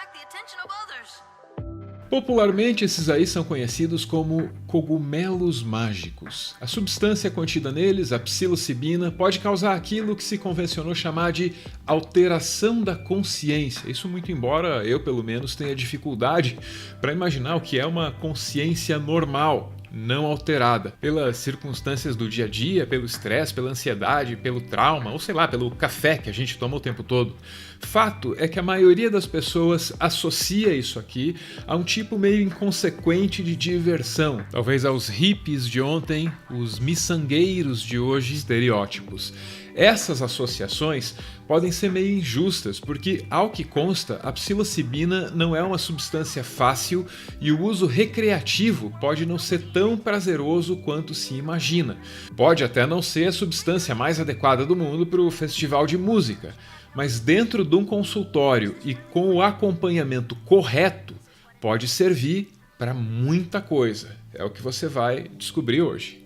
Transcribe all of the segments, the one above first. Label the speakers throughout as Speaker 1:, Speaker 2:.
Speaker 1: attract the attention of others.
Speaker 2: Popularmente, esses aí são conhecidos como cogumelos mágicos. A substância contida neles, a psilocibina, pode causar aquilo que se convencionou chamar de alteração da consciência. Isso muito embora eu, pelo menos, tenha dificuldade para imaginar o que é uma consciência normal, não alterada pelas circunstâncias do dia a dia, pelo estresse, pela ansiedade, pelo trauma, ou sei lá, pelo café que a gente toma o tempo todo. Fato é que a maioria das pessoas associa isso aqui a um tipo meio inconsequente de diversão, talvez aos hippies de ontem, os miçangueiros de hoje, estereótipos. Essas associações podem ser meio injustas, porque, ao que consta, a psilocibina não é uma substância fácil e o uso recreativo pode não ser tão prazeroso quanto se imagina. Pode até não ser a substância mais adequada do mundo para o festival de música, mas dentro de um consultório e com o acompanhamento correto, pode servir para muita coisa. É o que você vai descobrir hoje.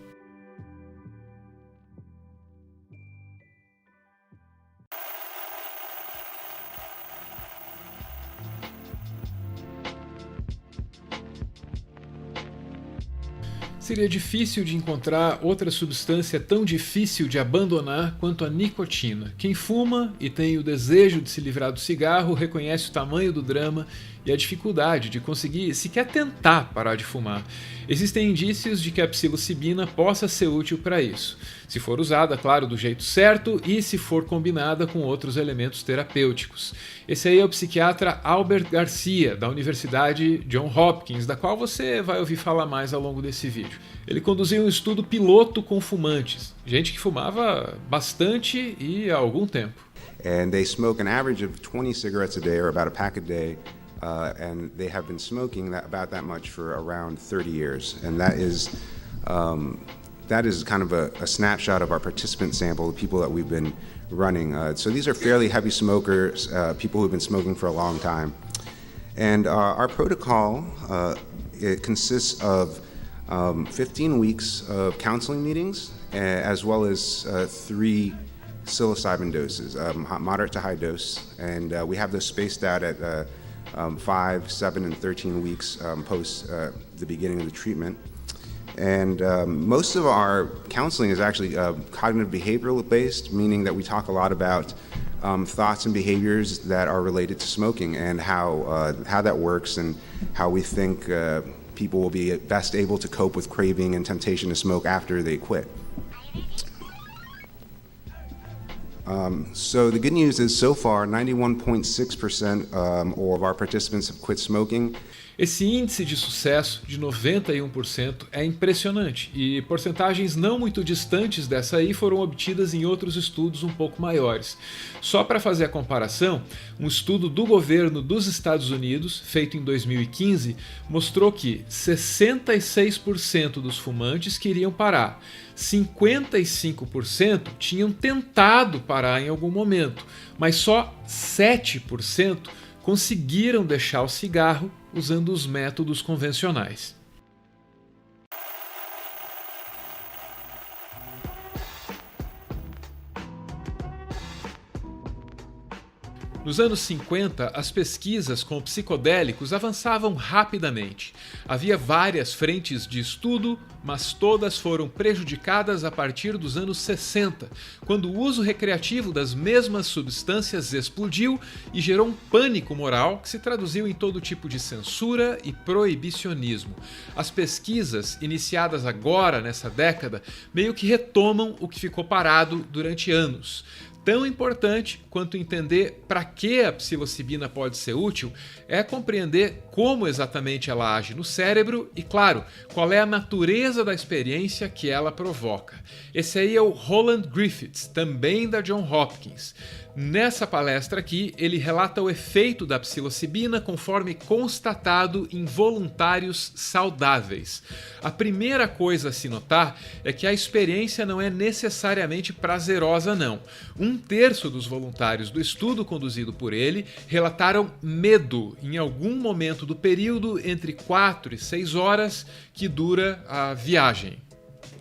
Speaker 2: Seria difícil de encontrar outra substância tão difícil de abandonar quanto a nicotina. Quem fuma e tem o desejo de se livrar do cigarro reconhece o tamanho do drama e a dificuldade de conseguir sequer tentar parar de fumar. Existem indícios de que a psilocibina possa ser útil para isso, se for usada, claro, do jeito certo e se for combinada com outros elementos terapêuticos. Esse aí é o psiquiatra Albert Garcia, da Universidade Johns Hopkins, da qual você vai ouvir falar mais ao longo desse vídeo. Ele conduziu um estudo piloto com fumantes, gente que fumava bastante e há algum tempo.
Speaker 3: And they smoke an average of 20 cigarettes a day, or about a pack a day, and they have been smoking about that much for around 30 years. And that is kind of a snapshot of our participant sample, the people that we've been running. So these are fairly heavy smokers, people who've been smoking for a long time. And our protocol, it consists of 15 weeks of counseling meetings, as well as 3 psilocybin doses, moderate to high dose, and we have those spaced out at 5, 7, and 13 weeks post the beginning of the treatment. And most of our counseling is actually cognitive behavioral based, meaning that we talk a lot about thoughts and behaviors that are related to smoking and how that works and how we think people will be best able to cope with craving and temptation to smoke after they quit. So the good news is, so far, 91.6% of our participants have quit smoking.
Speaker 2: Esse índice de sucesso de 91% é impressionante e porcentagens não muito distantes dessa aí foram obtidas em outros estudos um pouco maiores. Só para fazer a comparação, um estudo do governo dos Estados Unidos, feito em 2015, mostrou que 66% dos fumantes queriam parar, 55% tinham tentado parar em algum momento, mas só 7% conseguiram deixar o cigarro usando os métodos convencionais. Nos anos 50, as pesquisas com psicodélicos avançavam rapidamente. Havia várias frentes de estudo, mas todas foram prejudicadas a partir dos anos 60, quando o uso recreativo das mesmas substâncias explodiu e gerou um pânico moral que se traduziu em todo tipo de censura e proibicionismo. As pesquisas, iniciadas agora nessa década, meio que retomam o que ficou parado durante anos. Tão importante quanto entender para que a psilocibina pode ser útil é compreender como exatamente ela age no cérebro e, claro, qual é a natureza da experiência que ela provoca. Esse aí é o Roland Griffiths, também da Johns Hopkins. Nessa palestra aqui, ele relata o efeito da psilocibina conforme constatado em voluntários saudáveis. A primeira coisa a se notar é que a experiência não é necessariamente prazerosa, não. 1/3 dos voluntários do estudo conduzido por ele relataram medo em algum momento do período entre 4 e 6 horas que dura a viagem.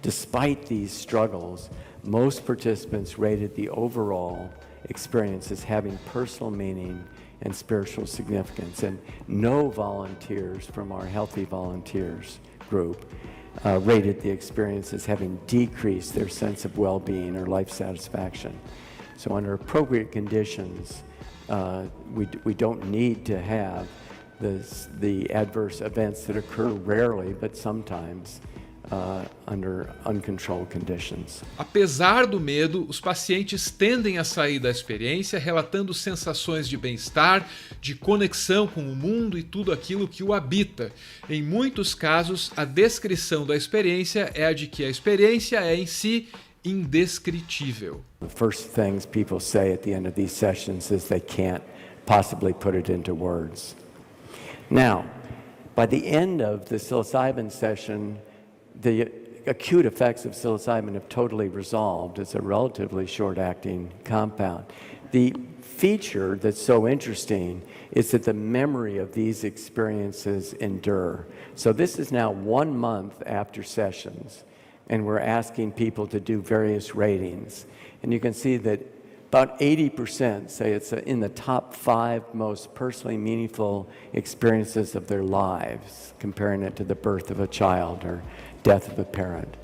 Speaker 4: Despite these struggles, most participants rated the overall experience as having personal meaning and spiritual significance. And no volunteers from our Healthy Volunteers group rated the experience as having decreased their sense of well-being or life satisfaction. So under appropriate conditions, we don't need to have the adverse events that occur rarely, but sometimes under uncontrolled conditions.
Speaker 2: Apesar do medo, os pacientes tendem a sair da experiência relatando sensações de bem-estar, de conexão com o mundo e tudo aquilo que o habita. Em muitos casos, a descrição da experiência é a de que a experiência é em si indescritível.
Speaker 4: The first things people say at the end of these sessions is they can't possibly put it into words. Now, by the end of the psilocybin session, the acute effects of psilocybin have totally resolved. It's a relatively short-acting compound. The feature that's so interesting is that the memory of these experiences endure. So this is now 1 month after sessions, and we're asking people to do various ratings. And you can see that about 80% say it's in the top 5 most personally meaningful experiences of their lives, comparing it to the birth of a child or death of a parent.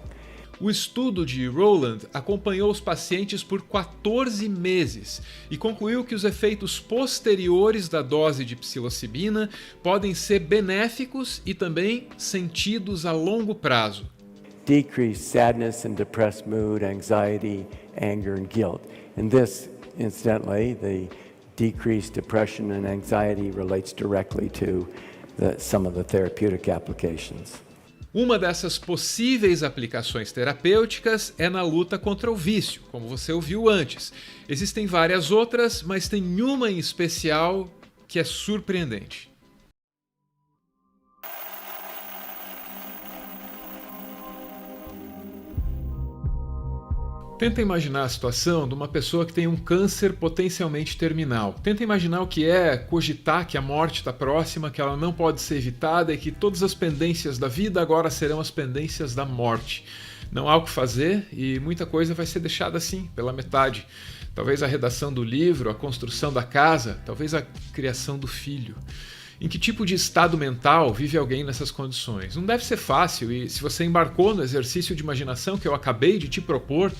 Speaker 2: O estudo de Rowland acompanhou os pacientes por 14 meses e concluiu que os efeitos posteriores da dose de psilocibina podem ser benéficos e também sentidos a longo prazo.
Speaker 4: Decreased sadness and depressed mood, anxiety, anger, and guilt. And this, incidentally, the decreased depression and anxiety relates directly to some of the therapeutic applications.
Speaker 2: Uma dessas possíveis aplicações terapêuticas é na luta contra o vício, como você ouviu antes. Existem várias outras, mas tem uma em especial que é surpreendente. Tenta imaginar a situação de uma pessoa que tem um câncer potencialmente terminal. Tenta imaginar o que é cogitar que a morte está próxima, que ela não pode ser evitada e que todas as pendências da vida agora serão as pendências da morte. Não há o que fazer e muita coisa vai ser deixada assim, pela metade. Talvez a redação do livro, a construção da casa, talvez a criação do filho. Em que tipo de estado mental vive alguém nessas condições? Não deve ser fácil e se você embarcou no exercício de imaginação que eu acabei de te propor,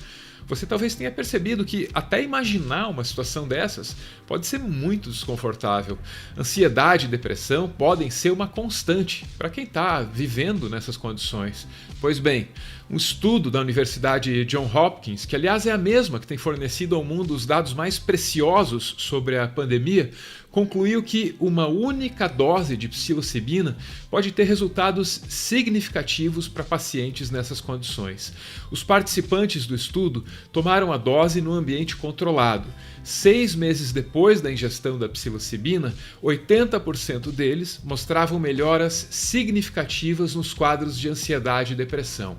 Speaker 2: você talvez tenha percebido que até imaginar uma situação dessas pode ser muito desconfortável. Ansiedade e depressão podem ser uma constante para quem está vivendo nessas condições. Pois bem, um estudo da Universidade Johns Hopkins, que aliás é a mesma que tem fornecido ao mundo os dados mais preciosos sobre a pandemia, concluiu que uma única dose de psilocibina pode ter resultados significativos para pacientes nessas condições. Os participantes do estudo tomaram a dose no ambiente controlado. 6 meses depois da ingestão da psilocibina, 80% deles mostravam melhoras significativas nos quadros de ansiedade e depressão.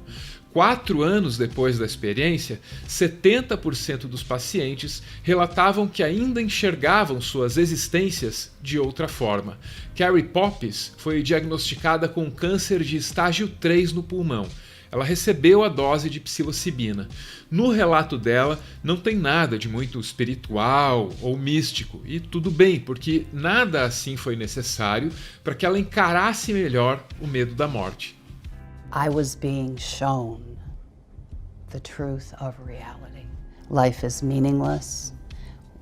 Speaker 2: 4 anos depois da experiência, 70% dos pacientes relatavam que ainda enxergavam suas existências de outra forma. Carrie Poppes foi diagnosticada com câncer de estágio 3 no pulmão. Ela recebeu a dose de psilocibina. No relato dela, não tem nada de muito espiritual ou místico. E tudo bem, porque nada assim foi necessário para que ela encarasse melhor o medo da morte.
Speaker 1: I was being shown the truth of reality. Life is meaningless.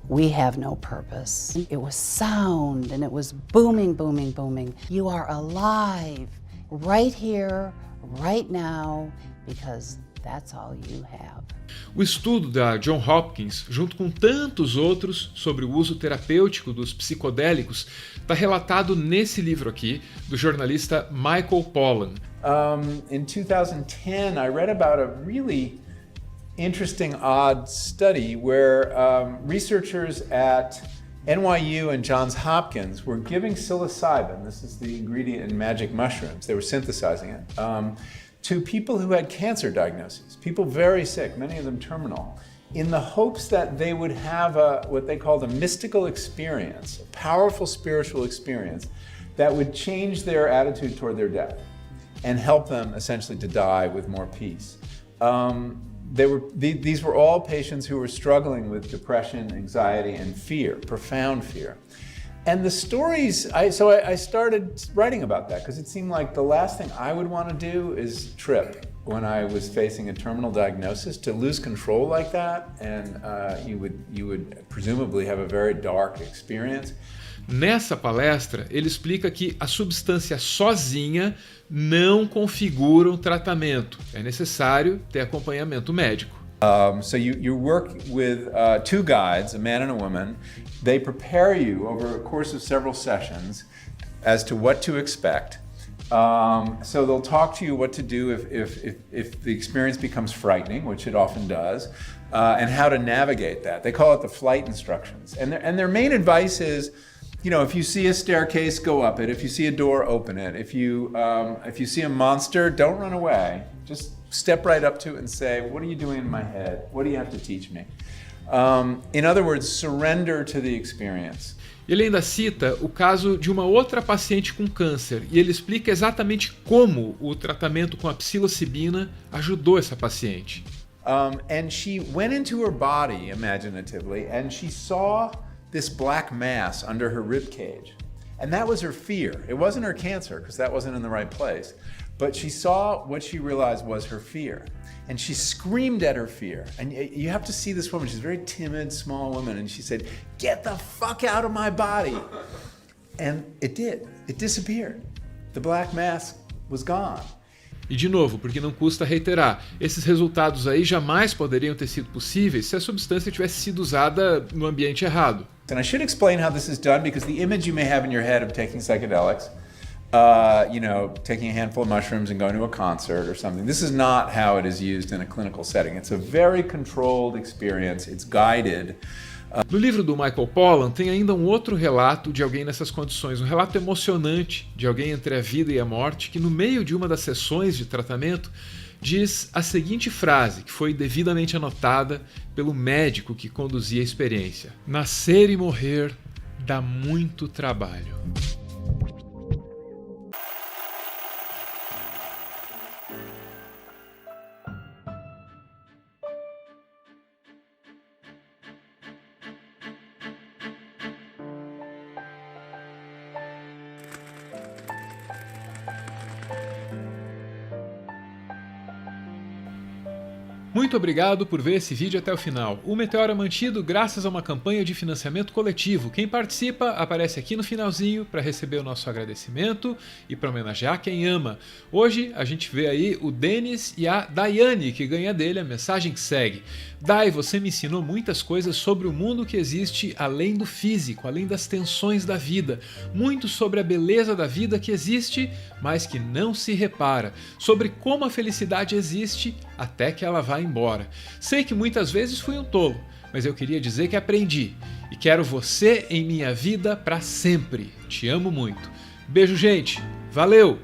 Speaker 1: We have no purpose. It was sound and it was booming, booming, booming. You are alive right here, right now, because that's all you have.
Speaker 2: O estudo da Johns Hopkins, junto com tantos outros sobre o uso terapêutico dos psicodélicos, está relatado nesse livro aqui, do jornalista Michael Pollan.
Speaker 5: In 2010, I read about a really interesting, odd study where researchers at NYU and Johns Hopkins were giving psilocybin, this is the ingredient in magic mushrooms, they were synthesizing it, to people who had cancer diagnoses, people very sick, many of them terminal, in the hopes that they would have what they called a mystical experience, a powerful spiritual experience that would change their attitude toward their death and help them essentially to die with more peace. These were all patients who were struggling with depression, anxiety, and fear, profound fear. And the stories, I started writing about that because it seemed like the last thing I would want to do is trip when I was facing a terminal diagnosis. To lose control like that, and you would presumably have a very dark experience.
Speaker 2: Nessa palestra, ele explica que a substância sozinha não configura um tratamento. É necessário ter acompanhamento médico.
Speaker 5: So you work with two guides, a man and a woman. They prepare you over a course of several sessions as to what to expect. So they'll talk to you what to do if the experience becomes frightening, which it often does, and how to navigate that. They call it the flight instructions. And their main advice is, you know, if you see a staircase, go up it. If you see a door, open it. If you see a monster, don't run away. Just step right up to it and say, what are you doing in my head? What do you have to teach me? In other words, surrender to the experience.
Speaker 2: Ele ainda cita o caso de uma outra paciente com câncer e ele explica exatamente como o tratamento com a psilocibina ajudou essa paciente.
Speaker 5: And she went into her body imaginatively and she saw this black mass under her rib cage. And that was her fear. It wasn't her cancer because that wasn't in the right place. But she saw what she realized was her fear. And she screamed at her fear. And you have to see this woman. She's a very timid, small woman. And she said, "Get the fuck out of my body." And it did. It disappeared. The black mass was gone.
Speaker 2: E de novo, porque não custa reiterar, esses resultados aí jamais poderiam ter sido possíveis se a substância tivesse sido usada no ambiente errado.
Speaker 5: And I should explain how this is done because the image you may have in your head of taking psychedelics, you know, taking a handful of mushrooms and going to a concert or something. This is not how it is used in a clinical setting. It's a very controlled experience. It's guided.
Speaker 2: No livro do Michael Pollan tem ainda um outro relato de alguém nessas condições, um relato emocionante de alguém entre a vida e a morte, que no meio de uma das sessões de tratamento diz a seguinte frase, que foi devidamente anotada pelo médico que conduzia a experiência: "Nascer e morrer dá muito trabalho." Muito obrigado por ver esse vídeo até o final. O Meteoro é mantido graças a uma campanha de financiamento coletivo. Quem participa aparece aqui no finalzinho para receber o nosso agradecimento e para homenagear quem ama. Hoje a gente vê aí o Denis e a Daiane, que ganha dele a mensagem que segue. Dai, você me ensinou muitas coisas sobre o mundo que existe além do físico, além das tensões da vida. Muito sobre a beleza da vida que existe, mas que não se repara. Sobre como a felicidade existe até que ela vá embora. Sei que muitas vezes fui um tolo, mas eu queria dizer que aprendi. E quero você em minha vida para sempre. Te amo muito. Beijo, gente. Valeu!